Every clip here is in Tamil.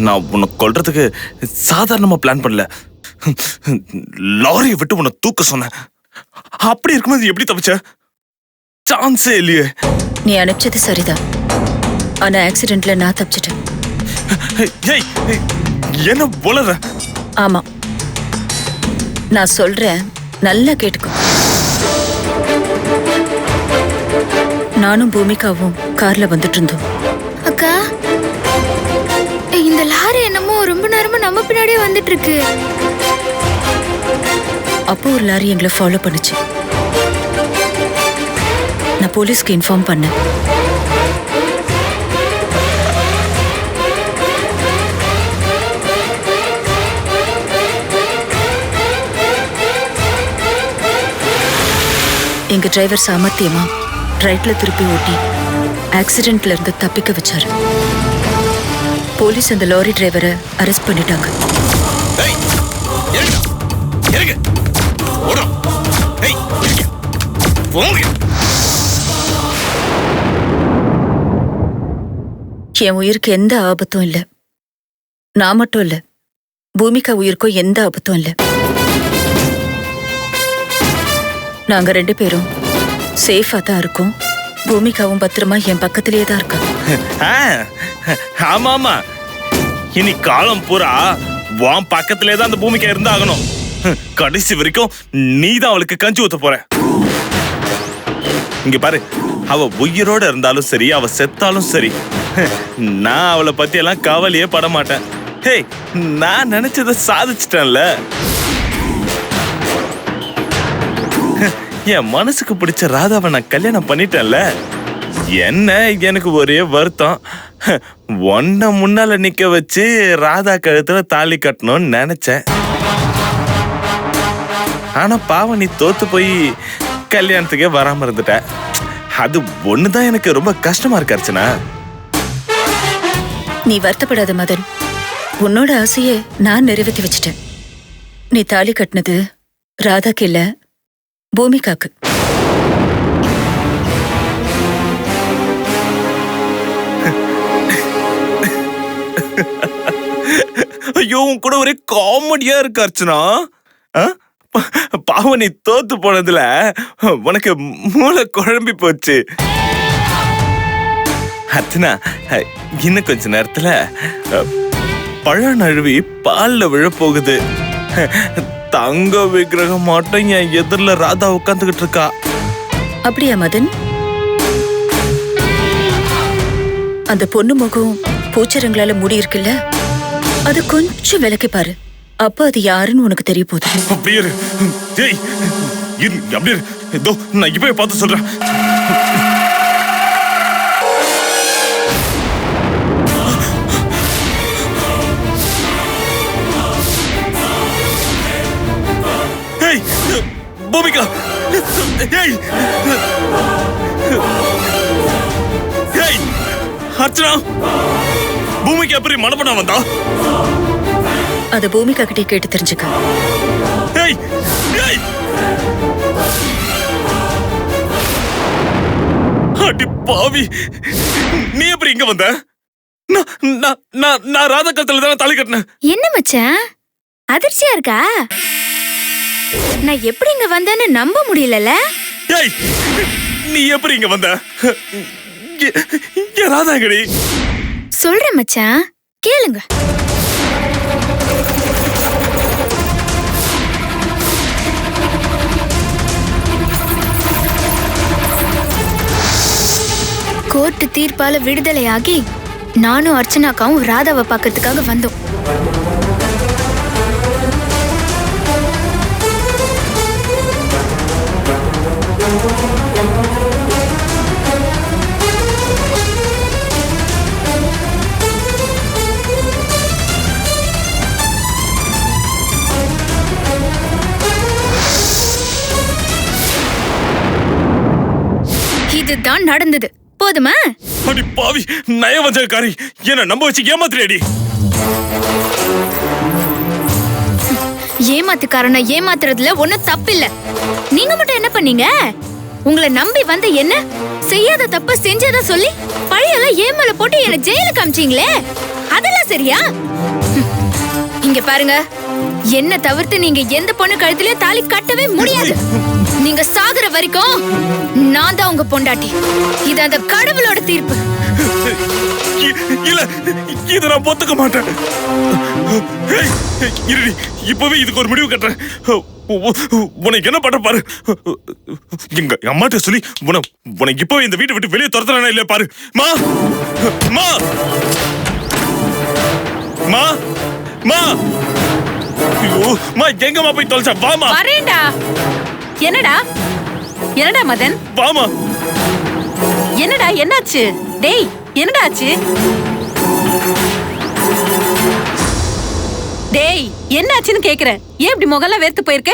நான் உன்னை கொல்றதுக்கு சாதாரணமா பிளான் பண்ணல. லாரியை விட்டு உன்னை தூக்க சொன்னேன். அப்படி இருக்கும்போது எப்படி தப்பிச்ச? சான்ஸே இல்லையே. நீ அனுப்பிச்சது சரிதான், ஆனா ஆக்சிடென்ட்ல நான் தப்பிச்சிட்டேன். என்ன போலற? ஆமா, நான் சொல்றேன், நல்லா கேட்டுக்கோ. நானும் பூமிகாவும் கார்ல வந்துட்டு இருந்தோம். அக்கா, இந்த லாரி என்னமோ ரொம்ப நேரமா நம்ம பின்னாடியே வந்துட்டு இருக்கு. அப்போ ஒரு லாரி எங்களை ஃபாலோ பண்ணுச்சு. நான் போலீஸ்க்கு இன்ஃபார்ம் பண்ணேன். எங்க டிரைவர் சாமர்த்தியமா ரைட்ல திருப்பி ஓட்டி ஆக்சிடென்ட்ல இருந்து தப்பிக்க வச்சாரு. போலீஸ் அந்த லாரி டிரைவரை அரெஸ்ட் பண்ணிட்டாங்க. என் உயிருக்கு எந்த ஆபத்தும் இல்ல. நான் மட்டும் இல்ல, பூமிகா உயிருக்கும் எந்த ஆபத்தும் இல்ல. நாங்க 2 பேரும் சேஃபா தான் இருக்கோம். பூமிகாவும் பத்திரமா என் பக்கத்திலேயே தான் இருக்கா. ஆமா ஆமா, இனி காலம் பூரா உன் பக்கத்திலே தான் அந்த பூமிகா இருந்தாகணும். கடைசி வரைக்கும் நீ தான் அவளுக்கு கஞ்சி ஊத்த போற. இங்க பாரு, அவ உயிரோட இருந்தாலும் சரி, அவ செத்தாலும் சரி, நான் அவளை பத்தி எல்லாம் கவலையே பட மாட்டேன். ஹே, நான் நினைச்சதை சாதிச்சிட்டேன்ல. என் மனசுக்கு பிடிச்ச ராதாவை நான் கல்யாணம் பண்ணிட்டேன்ல. என்ன எனக்கு ஒரே வருத்தம், ஒன்ன முன்னால நிக்க வச்சு ராதா கழுத்துல தாலி கட்டணும்னு நினைச்சேன். ஆனா பாவம், நீ தோத்து போய் கல்யாணத்துக்கே வராம இருந்துட்ட. அது ஒண்ணுதான் எனக்கு ரொம்ப கஷ்டமா இருக்கு அர்ச்சனா. நீ வருத்தப்படாத மதன், உன்னோட ஆசையை நான் நிறைவேற்றி வச்சிட்டேன். நீ தாலி கட்டினது ராதாக்கு இல்ல, பூமிகாக்கு. ஐயோ, உன் கூட ஒரே காமெடியா இருக்கு அர்ச்சனா. பாவம், நீ தோத்து போனதுல உனக்கு மூளை குழம்பி போச்சு. அர்ச்சனா, இன்னும் கொஞ்ச நேரத்துல பழம் நழுவி பால்ல விழ போகுது. தங்க விக்கிரகம் மட்டும் என் எதிரில ராதா உட்காந்துக்கிட்டு இருக்கா. அப்படியா மதன்? அந்த பொண்ணு முகம் பூச்சரங்களால மூடி இருக்குல்ல, அது கொஞ்சம் விலக்கி பாரு. அப்ப அது யாருன்னு உனக்கு தெரிய போகுது. அப்படியே நான் இப்ப பார்த்து சொல்றேன். பூமிகா, அர்ச்சனா, பூமிகா எப்படி மனப்பண்ண வந்தா? அத பூமிகா கிட்டே கேட்டு தெரிஞ்சுக்க. அடி பாவி, நீ எப்படி இங்க வந்த? நான் ராதா கழுத்துல தானே தாலி கட்டினேன். என்ன மச்சான், அதிர்ச்சியா இருக்கா? நான் எப்படி இங்க வந்தேன்னு நம்ப முடியல. நீ எப்படி இங்க வந்த? ராதாங்கடி சொல்றேன் மச்சான், கேளுங்க. கோர்ட்டு தீர்ப்பால விடுதலையாகி நானும் அர்ச்சனாக்காவும் ராதாவை பார்க்கறதுக்காக வந்தோம். இதுதான் நடந்தது. போதுமா? அடி பாவி, நயவஞ்சகக்காரி, என்ன நம்ப வச்சு ஏமாத்துறேடி. ஏமாத்துக்காரனை ஏமாத்துறதுல ஒன்னும் தப்பில்ல. நீங்க மட்டும் என்ன பண்ணீங்க? உங்களை நம்பி வந்த என்ன செய்யாத தப்ப செஞ்சதா சொல்லி பழையெல்லாம் ஏமால போட்டு என்ன ஜெயிலுக்கு அமிச்சீங்களே, அதெல்லாம் சரியா? இங்க பாருங்க, என்ன தவிர்த்து நீங்க எந்த பொண்ணு கழுத்திலயும் தாலி கட்டவே முடியாது. நீங்க சாகுற வரைக்கும் நான் தான் உங்க பொண்டாட்டி. இது அந்த கடவுளோட தீர்ப்பு. இல்ல, இத நான் பொத்துக்க மாட்டேன். இருடி, இப்பவே இதுக்கு ஒரு முடிவு கட்டுறேன். உனக்கு என்ன பண்ற பாரு. எங்க அம்மாட்ட சொல்லி உனக்கு இப்பவே இந்த வீட்டை விட்டு வெளியே துரத்துறானா இல்லையா பாரு. மா மா மா மா ஐயோ, மா எங்கம்மா போய் தொலைச்சா? வாமா. வரேன்டா. என்னடா என்னடா மதன்? வாமா. என்னடா என்னாச்சு? டேய் என்னடா ஆச்சு? டேய் என்னாச்சுன்னு கேக்குறேன். ஏன் இப்படி முகல்லாம் வேர்த்து போயிருக்க?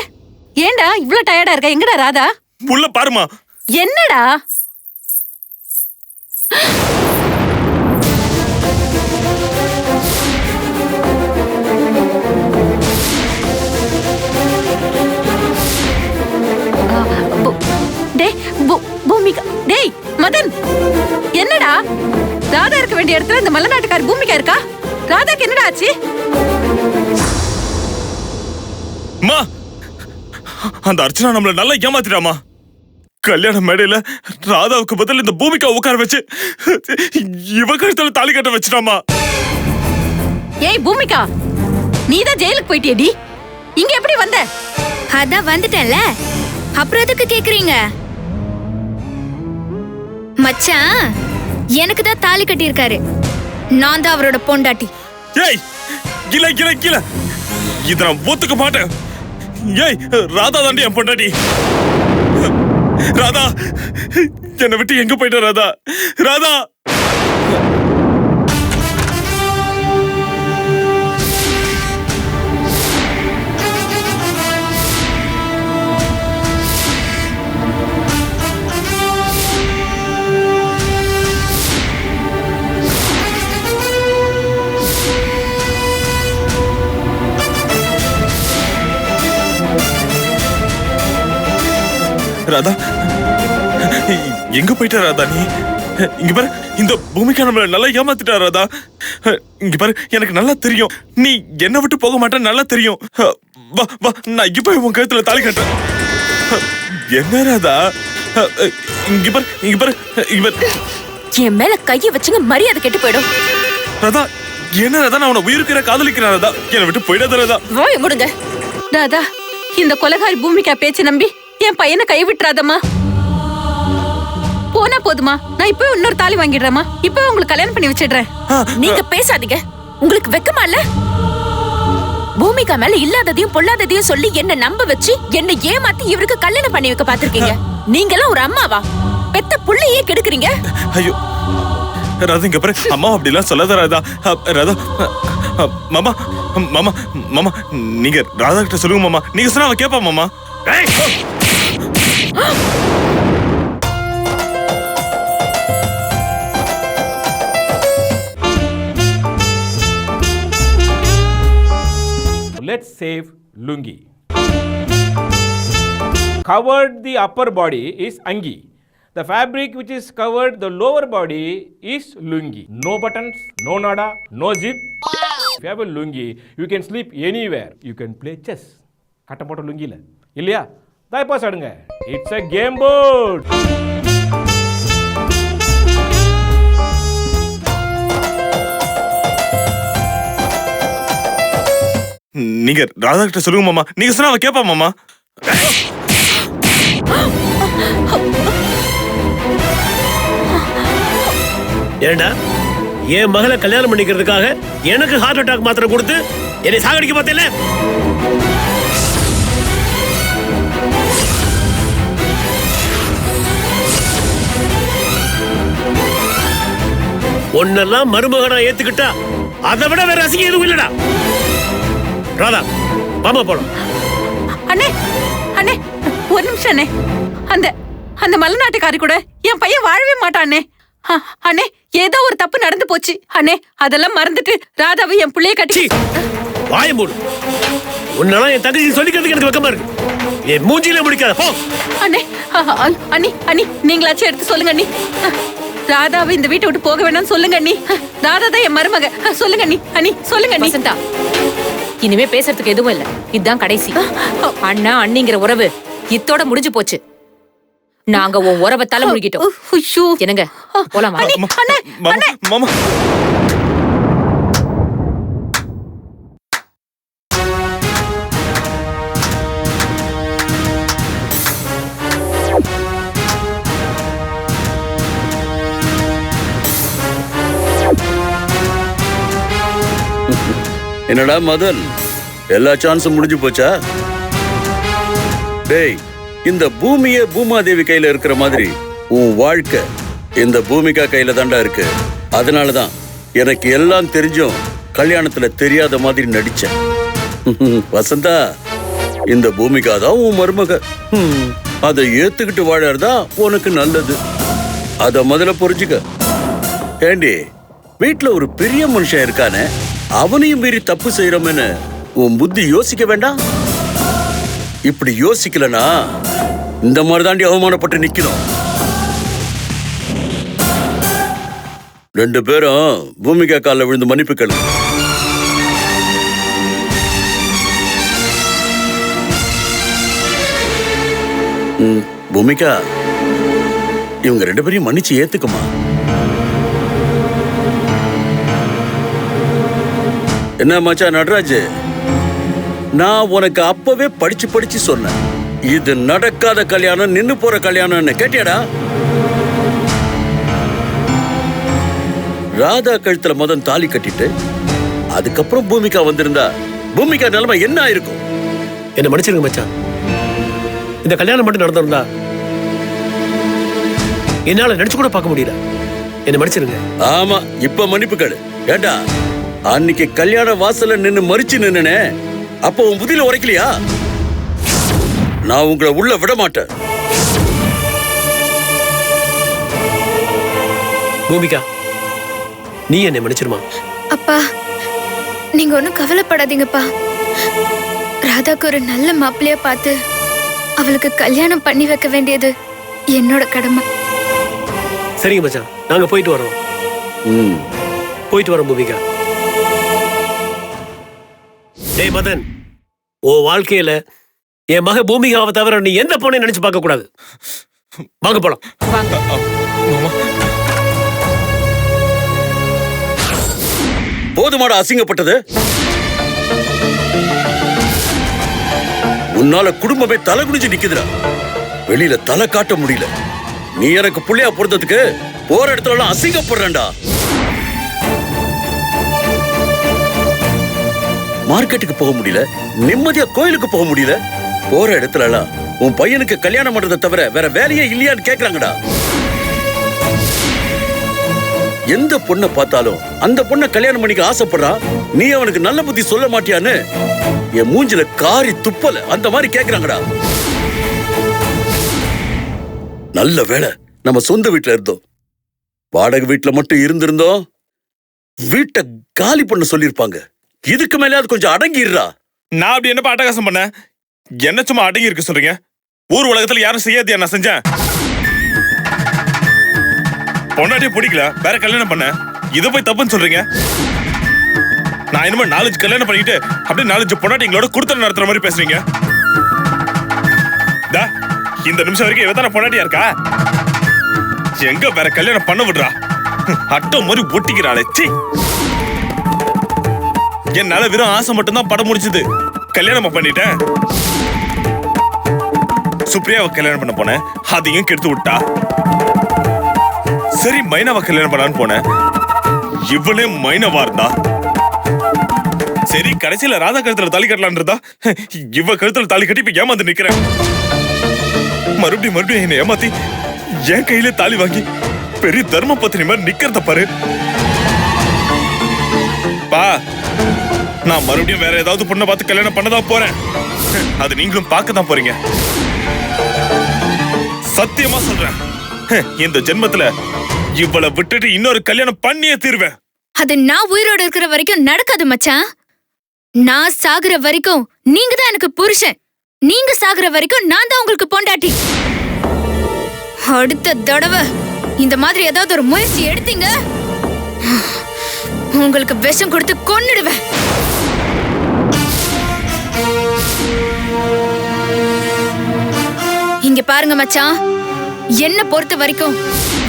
ஏன்டா இவ்ளோ டயர்டா இருக்க? எங்கடா ராதா? உள்ள பாருமா. என்னடா? பூமிகா, டேய் மதன், என்னடா? ராதா இருக்க வேண்டிய இடத்துல இந்த மல்லநாட்டுக்காரி பூமிகா இருக்கா? ராதாக்கு என்னடா ஆச்சு? மா, அந்த அர்ச்சனா நம்மள நல்லா ஏமாத்திட்டாமா. கல்யாண மேடையில ராதாவுக்கு பதில் இந்த பூமிகா உட்கார வச்சு இவ கழுத்துல தாலி கட்ட வச்சுட்டாமா. ஏய் பூமிகா, நீதான் ஜெயிலுக்கு போயிட்டியடி. இங்க எப்படி வந்த? அதான் வந்துட்டேன்ல, அப்புறம் எதுக்கு கேக்குறீங்க? மச்சான் எனக்கு தான் தாலி கட்டியிருக்காரு. நான் தான் அவரோட பொண்டாட்டி. ஏய், இல்ல இல்ல இல்ல, இத நான் ஒத்துக்க மாட்டேன். ஏய், ராதா தாண்டி என் பொண்டாட்டி. ராதா, என்னை விட்டு எங்க போயிட்ட ராதா? ராதா, ராதா, எங்க போயிட்ட ராதா நீ? இங்க பாரு, இந்த பூமிகா நம்மள நல்லா ஏமாத்திட்டா ராதா. இங்க பாரு, எனக்கு நல்லா தெரியும் நீ என்ன விட்டு போக மாட்டேன்னு நல்லா தெரியும். வா வா, நான் இப்ப உன் கழுத்துல தாலி கட்டுறேன். என்ன ராதா? இங்க பாரு, இங்க பாரு, இங்க பாரு. என் மேல கைய வச்சுங்க, மரியாதை கெட்டு போயிடும். ராதா, என்ன ராதா? நான் உன்னை உயிருக்கிற காதலிக்கிறேன் ராதா. என்னை விட்டு போயிடாத ராதா. வாய முடுங்க. ராதா, இந்த கொலகாரி பூமிகா பேச்ச நம்பி என் பையனை கை விட்டுறாதம்மா. போனா போதுமா, நான் இப்ப இன்னொரு தாலி வாங்கிடுறேம்மா. இப்ப உங்களுக்கு கல்யாணம் பண்ணி வச்சிடுறேன். நீங்க பேசாதீங்க. உங்களுக்கு வெக்கமா இல்ல? பூமிகா மேல இல்லாததையும் பொல்லாததையும் சொல்லி என்ன நம்ப வச்சு என்ன ஏமாத்தி இவருக்கு கல்யாணம் பண்ணி வைக்க பாத்திருக்கீங்க. நீங்களாம் ஒரு அம்மாவா? பெத்த புள்ளையே கெடுக்குறீங்க. ஐயோ ராதா, இங்க பாரு, அம்மா அப்படிலாம் சொல்லாத ராதா. ராதா, மாமா மாமா மாமா, நீங்க ராதா கிட்ட சொல்லுங்க மாமா. நீங்க சொன்னா அவ கேப்பா மாமா. Let's save lungi. Covered the upper body is angi. The fabric which is covered the lower body is lungi. No buttons, no nada, no zip. If you have a lungi, you can sleep anywhere. You can play chess. கட்ட போட்ட லுங்கில இல்லையா? தான் இப்போ சாடுங்க. It's a game board. நீங்க ராதா கிட்ட சொல்லுங்க மாமா. நீங்க சொன்னா அவ கேப்பா மாமா. ஏண்டா என் மகளை கல்யாணம் பண்ணிக்கிறதுக்காக எனக்கு ஹார்ட் அட்டாக் மாத்திரை கொடுத்து என்னை சாகடிக்க பார்த்தேல? ஒன்னெல்லாம் மருமகனா ஏத்துக்கிட்டா அதை விட வேற ரசிகம் எதுவும் இல்லடா. ராதா, மாமா போலாம். அண்ணே அண்ணே, ஒரு நிமிஷம் அண்ணே. அந்த அந்த மலைநாட்டுக்காரி கூட என் பையன் வாழவே மாட்டானே. அண்ணே, ஏதோ ஒரு தப்பு நடந்து போச்சு அண்ணே. அதெல்லாம் மறந்துட்டு ராதாவை என் பிள்ளைய கட்டி. வாய மூடு. உன்னெல்லாம் என் தங்கச்சி சொல்லிக்கிறதுக்கு எனக்கு வெக்கமா இருக்கு. என் மூஞ்சியில முடிக்காத போ. அண்ணே அண்ணி அண்ணி, நீங்களாச்சும் எடுத்து சொல்லுங்க அண்ணி. ராதாவை இந்த வீட்டை விட்டு போக வேணாம்னு சொல்லுங்க அண்ணி. ராதா தான் என் மருமக. சொல்லுங்க அண்ணி. அண்ணி சொல்லுங்க அண்ணி. வசந்தா, இனிமே பேசுறதுக்கு எதுவும் இல்ல. இதுதான் கடைசி. அண்ணா அண்ணிங்கிற உறவு இத்தோட முடிஞ்சு போச்சு. நாங்க உன் உறவை தலை முழுகிட்டோம். ஐயோ. என்னங்க போலாமா? மாமா என்னடா மதன், எல்லா சான்ஸும் முடிஞ்சு போச்சா? டேய், இந்த பூமியே பூமாதேவி கையில இருக்கிற மாதிரி உன் வாழ்க்கை இந்த பூமிகா கையில தாண்டா இருக்கு. அதனாலதான் எனக்கு எல்லாம் தெரிஞ்சும் கல்யாணத்துல தெரியாத மாதிரி நடிச்சேன். வசந்தா, இந்த பூமிகா தான் உன் மருமக. அதை ஏத்துக்கிட்டு வாழறதா உனக்கு நல்லது. அத முதல்ல புரிஞ்சுக்க. ஏண்டி, வீட்டுல ஒரு பெரிய மனுஷன் இருக்கானே, அவனையும் மீறி தப்பு செய்யறோம்னு உன் புத்தி யோசிக்க வேண்டாம்? இப்படி யோசிக்கலனா இந்த மாதிரி தாண்டி அவமானப்பட்டு நிக்கணும். ரெண்டு பேரும் பூமிகா காலில் விழுந்து மன்னிப்பு கேளு. பூமிகா, இவங்க ரெண்டு பேரையும் மன்னிச்சு ஏத்துக்குமா? என்ன மச்சான் நடராஜ், நான் உனக்கு அப்பவே படிச்சு சொன்னேன், இது நடக்காத கல்யாணம், நின்னு போற கல்யாணம்னு. கேட்டியாடா? ராதா கழுத்துல முதல் தாலி கட்டிட்டு அதுக்கப்புறம் பூமிகா வந்திருந்தா பூமிகா நிலைமை என்ன ஆயிருக்கும்? என்ன மன்னிச்சிருங்க மச்சான். இந்த கல்யாணம் மட்டும் நடந்திருந்தா என்னால நினைச்சு கூட பார்க்க முடியல. என்ன மன்னிச்சிருங்க. ஆமா, இப்ப மன்னிப்பு கேளு. ஏண்டா, அன்னைக்கு கல்யாண வாசல்ல நின்னு மறிச்சு நின்னே, அப்ப உன் புதியில உரைக்கலையா? நான் உங்களை உள்ள விட மாட்டேன். பூமிகா, நீ என்னை மன்னிச்சிருமா? அப்பா, நீங்க ஒன்னும் கவலைப்படாதீங்கப்பா. ராதாக்கு ஒரு நல்ல மாப்பிள்ளைய பார்த்து அவளுக்கு கல்யாணம் பண்ணி வைக்க வேண்டியது என்னோட கடமை. சரிங்க மச்சான், நாங்க போயிட்டு வரோம். போயிட்டு வரோம் பூமிகா. டேய் மதன், உன் வாழ்க்கையில என் மக பூமிகாவை தவிர நீ எந்த பொண்ணை நினைச்சு பார்க்க கூடாது. வாங்க போலாம். போதுமாடா அசிங்கப்பட்டது? உன்னால குடும்பமே தலை குனிஞ்சு நிக்குதுடா. வெளியில தலை காட்ட முடியல. நீ எனக்கு புள்ளையா பொறுத்ததுக்கு போற இடத்துல எல்லாம் அசிங்கப்படுறேன்டா. மார்க்கெட்டுக்கு போக முடியல, நிம்மதியா கோயிலுக்கு போக முடியல. போற இடத்துல எல்லாம் உன் பையனுக்கு கல்யாணம் பண்றதை தவிர வேற வேலையே இல்லையான்னு கேக்குறாங்கடா. எந்த பொண்ணை பார்த்தாலும் அந்த பொண்ணை கல்யாணம் பண்ணிக்க ஆசைப்படுறா, நீ அவனுக்கு நல்ல புத்தி சொல்ல மாட்டியான்னு என் மூஞ்சில காரி துப்பல அந்த மாதிரி கேக்குறாங்கடா. நல்ல வேளை நம்ம சொந்த வீட்டுல இருந்தோம். வாடகை வீட்டுல மட்டும் இருந்திருந்தோம், வீட்டை காலி பண்ண சொல்லிருப்பாங்க. இதுக்கு மேல கொஞ்சம் அடங்கிடுறா. நான் அப்படி என்ன அட்டகாசம் பண்ண? என்ன சும்மா அடங்கி இருக்க சொல்றீங்க? ஊர் உலகத்துல யாரும் செய்யாதியா நான் செஞ்சேன்? பொண்டாட்டியே பிடிக்கல, வேற கல்யாணம் பண்ண. இதை போய் தப்புன்னு சொல்றீங்க? நான் இனிமே 4 கல்யாணம் பண்ணிட்டு அப்படியே 4 பொண்டாட்டி எங்களோட குடுத்தல் நடத்துற மாதிரி பேசுறீங்க. இந்த நிமிஷம் வரைக்கும் இவதான பொண்டாட்டியா இருக்கா? எங்க வேற கல்யாணம் பண்ண விடுறா? அட்டம் மாதிரி ஒட்டிக்கிறாளே. என்னால வெறும் ஆசை மட்டும் தான் படம் முடிச்சது. கல்யாணம் பண்ணிட்டேன். சுப்ரியாவை கல்யாணம் பண்ண போனேன், அதையும் கெடுத்து விட்டா. சரி, மைனாவை கல்யாணம் பண்ணான்னு போனேன், இவளே மைனவா இருந்தா. சரி, கடைசியில ராதா கழுத்துல தாலி கட்டலான் இருந்தா, இவ கழுத்துல தாலி கட்டி இப்ப ஏமாந்து நிக்கிறேன். மறுபடியும் என்ன ஏமாத்தி என் கையில தாலி வாங்கி பெரிய தர்ம பத்தினி மாதிரி நிக்கிறத பாரு. பா, நான் மறுபடியும் வேற ஏதாவது பொண்ணை பார்த்து கல்யாணம் பண்ணதான் போறேன். அது நீங்களும் பார்க்க தான் போறீங்க. சத்தியமா சொல்றேன், இந்த ஜென்மத்துல இவளை விட்டுட்டு இன்னொரு கல்யாணம் பண்ணியே தீர்வேன். அது நான் உயிரோட இருக்கிற வரைக்கும் நடக்காது மச்சான். நான் சாகுற வரைக்கும் நீங்க தான் எனக்கு புருஷன். நீங்க சாகுற வரைக்கும் நான் தான் உங்களுக்கு பொண்டாட்டி. அடுத்த தடவை இந்த மாதிரி ஏதாவது ஒரு முயற்சி எடுத்தீங்க, உங்களுக்கு விஷம் கொடுத்து கொன்னுடுவேன். இங்க பாருங்க மச்சான், என்ன பொறுத்த வரைக்கும்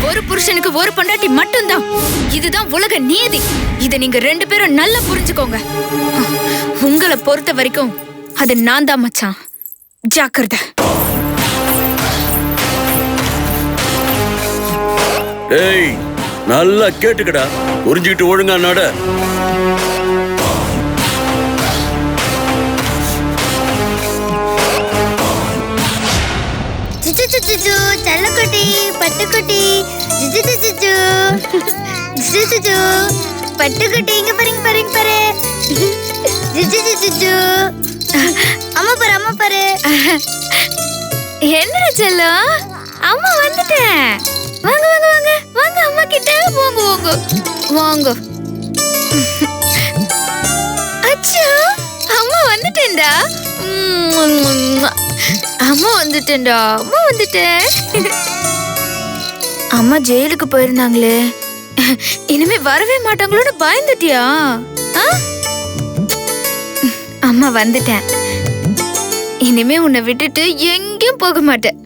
ஒரு புருஷனுக்கு ஒரு பொண்டாட்டி மட்டும்தான். இதுதான் உலக நியதி. இத நீங்க 2 பேரும் நல்லா புரிஞ்சுக்கோங்க. உங்களை பொறுத்த வரைக்கும் அது நான் தான் மச்சான். ஜாக்கிரதை. ஏய், நல்லா கேட்டுக்கடா, புரிஞ்சுக்கிட்டு ஒழுங்கா நட. செல்லக்குட்டி, பட்டுக்குட்டி, பட்டுக்குட்டி, இங்க பாருங்க பாருங்க பாரு. அம்மா பாரு, அம்மா பாரு. என்ன செல்லம், அம்மா வந்துட்டேன். வாங்க வாங்க வாங்க வாங்க அம்மா கிட்ட வாங்க வாங்க வாங்க. அச்சா, அம்மா வந்துட்டேன்டா. அம்மா வந்துட்டேன்டா, அம்மா வந்துட்டேன். அம்மா ஜெயிலுக்கு போயிருந்தாங்களே, இனிமே வரவே மாட்டாங்களோன்னு பயந்துட்டியா? அம்மா வந்துட்டேன். இனிமே உன்னை விட்டுட்டு எங்கேயும் போக மாட்டேன்.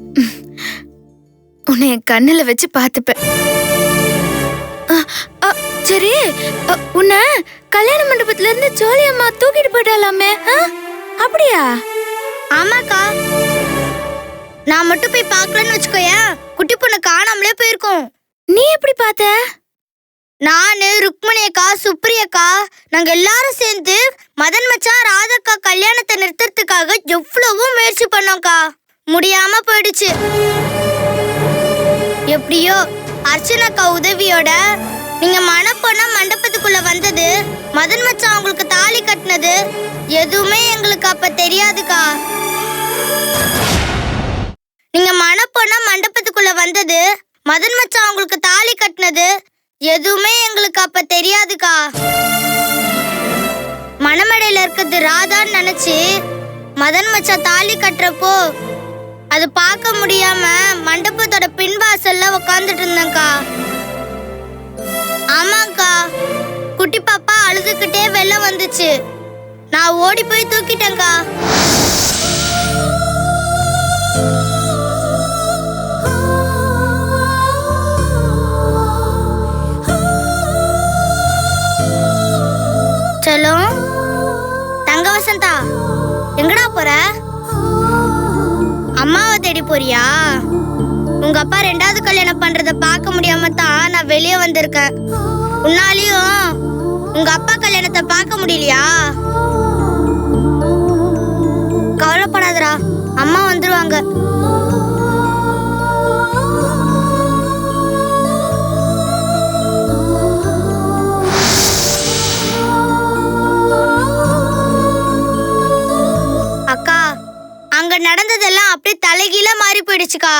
உன்னை என் கண்ணுல வச்சு பார்த்துப்பேன். சரி, உன்னை கல்யாண மண்டபத்துல இருந்து ஜோலி அம்மா தூக்கிட்டு போயிட்டாலாமே, அப்படியா? ஆமாக்கா, நான் மட்டும் போய் பார்க்கலன்னு வச்சுக்கோயேன், குட்டி பொண்ணு காணாமலே போயிருக்கோம். நீ எப்படி பார்த்த? நானு, ருக்மணி அக்கா, சுப்ரியக்கா, நாங்க எல்லாரும் சேர்ந்து மதன் மச்சான் ராதக்கா கல்யாணத்தை நிறுத்துறதுக்காக எவ்வளவோ முயற்சி பண்ணோம்க்கா. முடியாம போயிடுச்சு. எப்படியோ அர்ச்சனாக்கா உதவியோட நீங்க மணப்பொண்ணா மண்டபத்துக்குள்ள வந்தது, மதன் மச்சான் உங்களுக்கு தாலி கட்டினது எதுவுமே எங்களுக்கு அப்ப தெரியாதுக்கா. நீங்க மணப்பொண்ணா மண்டபத்துக்குள்ள வந்தது, மதன் மச்சான் உங்களுக்கு தாலி கட்டினது எதுவுமே எங்களுக்கு அப்ப தெரியாதுக்கா. மணமடையில இருக்கிறது ராதான்னு நினைச்சு மதன் மச்சான் தாலி கட்டுறப்போ அது பார்க்க முடியாம மண்டபத்தோட பின்வாசல்ல உட்காந்துட்டு இருந்தேன்க்கா. ஆமாக்கா, குட்டி பாப்பா அழுதுகிட்டே வெளில வந்துச்சு. நான் ஓடி போய் தூக்கிட்டேன்க்கா. செல்லம், தங்க வசந்தா, எங்கடா போற? அம்மாவை தேடி போறியா? உங்க அப்பா 2வது கல்யாணம் பண்றத பார்க்க முடியாம தான் நான் வெளியே வந்திருக்கேன். உன்னாலையும் உங்க அப்பா கல்யாணத்தை பார்க்க முடியலையா? கவலைப்படாதடா, அம்மா வந்துருவாங்க. அக்கா, அங்க நடந்ததெல்லாம் அப்படியே தலைகீழ மாறி போயிடுச்சுக்கா.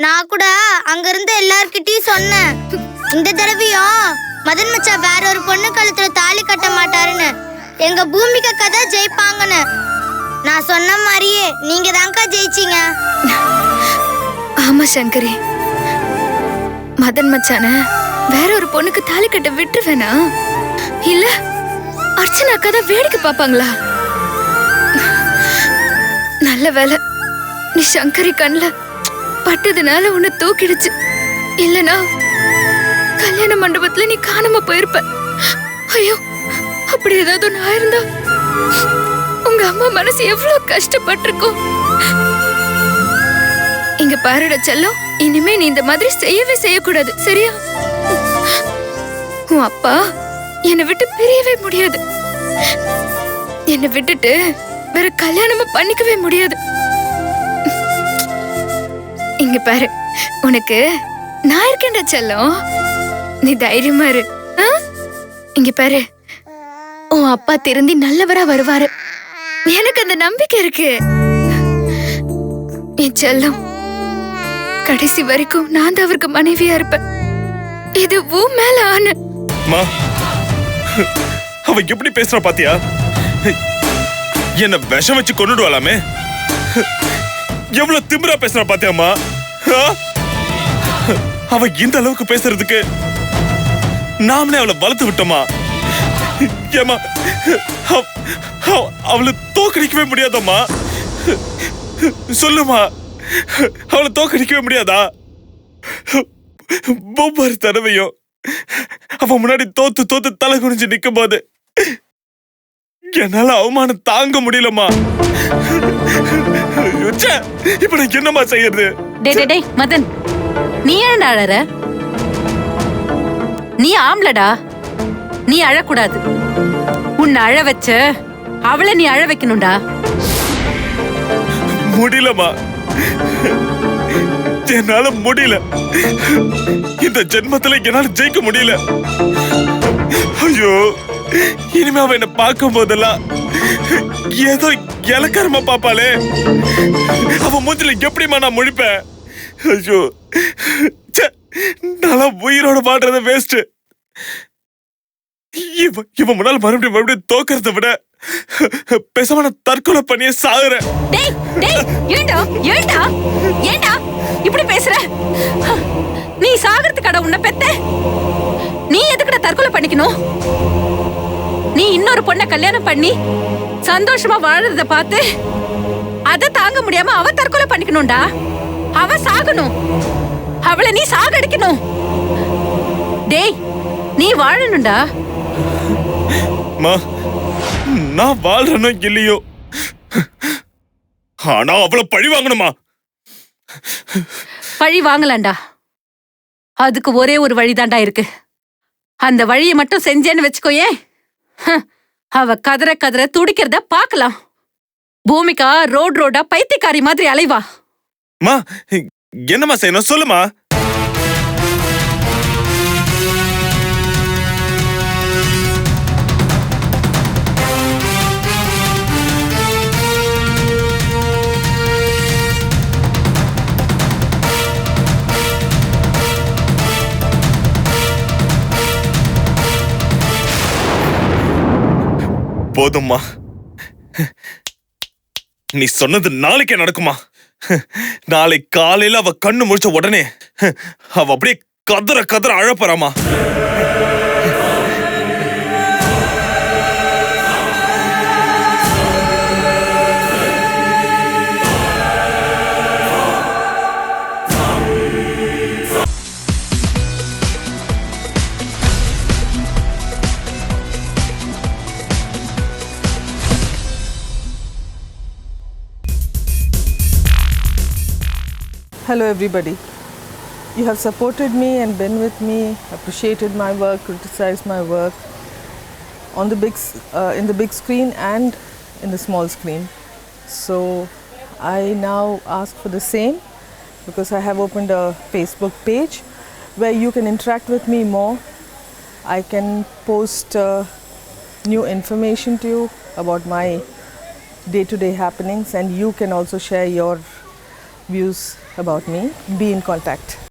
நான் கூட அங்க இருந்து எல்லார்கிட்டயும் சொன்னேன், இந்த தடவையும் மதன் மச்சான் வேற ஒரு பொண்ணு கழுத்துல தாலி கட்ட மாட்டாருன்னு, எங்க பூமிகா கதை ஜெயிப்பாங்கன்னு. நான் சொன்ன மாதிரியே நீங்க தான்க்கா ஜெயிச்சீங்க. ஆமா சங்கரி, மதன் மச்சான வேற ஒரு பொண்ணுக்கு தாலி கட்ட விட்டுருவேனா? இல்ல அர்ச்சனா அக்கா தான் வேடிக்கை பாப்பாங்களா? நல்ல வேலை நீ சங்கரி கண்ல பட்டதுனால உன்னை தூக்கிடுச்சு. இல்லனா கல்யாண மண்டபத்துல நீ காணாம போயிருப்ப. ஐயோ, அப்படி ஏதாவது ஒண்ணு ஆயிருந்தா உங்க அம்மா மனசு எவ்வளவு கஷ்டப்பட்டிருக்கும். இங்க பாருட செல்லம், இனிமே நீ இந்த மாதிரி செய்யவே செய்யக்கூடாது, சரியா? உன் அப்பா என்னை விட்டு பிரியவே முடியாது. என்னை விட்டுட்டு வேற கல்யாணமும் பண்ணிக்கவே முடியாது. இங்க பாரு, உனக்கு நான் இருக்கேன்டா செல்லம், நீ தைரியமா இரு. இங்க பாரு, உன் அப்பா திருந்தி நல்லவரா வருவாரு, எனக்கு அந்த நம்பிக்கை இருக்கு. என் செல்லம், கடைசி வரைக்கும் நான் தான் அவருக்கு மனைவியா இருப்பேன். இது உன் மேல ஆன. அவ எப்படி பேசுறா பாத்தியா? என்ன விஷம் வச்சு கொன்னுடுவாளாமே. எவ்வளவு திமிரா பேசுறா பாத்தியாமா? அவ இந்த அளவுக்கு பேசுறதுக்கு நாமளே அவளை வளர்த்து விட்டோமா? ஏமா அவளை தோக்கடிக்கவே முடியாதம்மா. சொல்லுமா, அவளை தோக்கடிக்கவே முடியாதா? ஒவ்வொரு தடவையும் அவ முன்னாடி தோத்து தோத்து தலை குனிஞ்சு நிக்கும் போது என்னால அவமானம் தாங்க முடியலம்மா. இப்ப நான் என்னம்மா செய்யறது? டேய் மதன், நீ ஏன் அழற? நீ ஆம்பளடா, நீ அழக்கூடாது. உன்னை அழ வச்ச அவளை நீ அழ வைக்கணும்டா. முடியலம்மா, என்னால முடியல. இந்த ஜென்மத்துல என்னால ஜெயிக்க முடியல. ஐயோ, இனிமே அவ என்ன பார்க்கும் போதெல்லாம் ஏதோ இலக்காரமா பாப்பாளே. அவ மூஞ்சில எப்படிமா நான் முழிப்பேன்? ஐயோ, நல்லா உயிரோட வாழ்றத வேஸ்ட். இவன் முன்னால மறுபடியும் தோக்கறத விட பேசாம நான் தற்கொலை பண்ணியே சாகுறேன். டேய் டேய், ஏண்டா ஏண்டா ஏண்டா இப்படி பேசுற? நீ சாகிறதுக்காடா உன்னை பெத்த? நீ எதுக்குடா தற்கொலை பண்ணிக்கணும்? நீ இன்னொரு பொண்ணை கல்யாணம் பண்ணி சந்தோஷமா வாழறத பார்த்து அதை தாங்க முடியாம அவ தற்கொலை பண்ணிக்கணும்டா. அவ சாகணும், அவளை நீ சாகடிக்கணும். டேய், நீ வாழணும்டா. நான் வாழ்றனோ இல்லையோ, ஆனா அவளை பழி வாங்கணுமா? பழி வாங்கலாம்டா. அதுக்கு ஒரே ஒரு வழிதாண்டா இருக்கு. அந்த வழியை மட்டும் செஞ்சேன்னு வச்சுக்கோயேன், அவ கதற கதற துடிக்கிறத பாக்கலாம். பூமிகா ரோடா பைத்தியக்காரி மாதிரி அலைவா. என்னமா செய்யணும் சொல்லுமா? போதும்மா, நீ சொன்னது நாளைக்கே நடக்குமா? நாளை காலையில அவ கண்ணு முடிச்ச உடனே அவ அப்படியே கதற கதற அழப்பறாமா. Hello everybody. You have supported me and been with me, appreciated my work, criticized my work on the in the big screen and in the small screen. So I now ask for the same, because I have opened a Facebook page where you can interact with me more. I can post new information to you about my day-to-day happenings, and you can also share your views about me. Be in contact.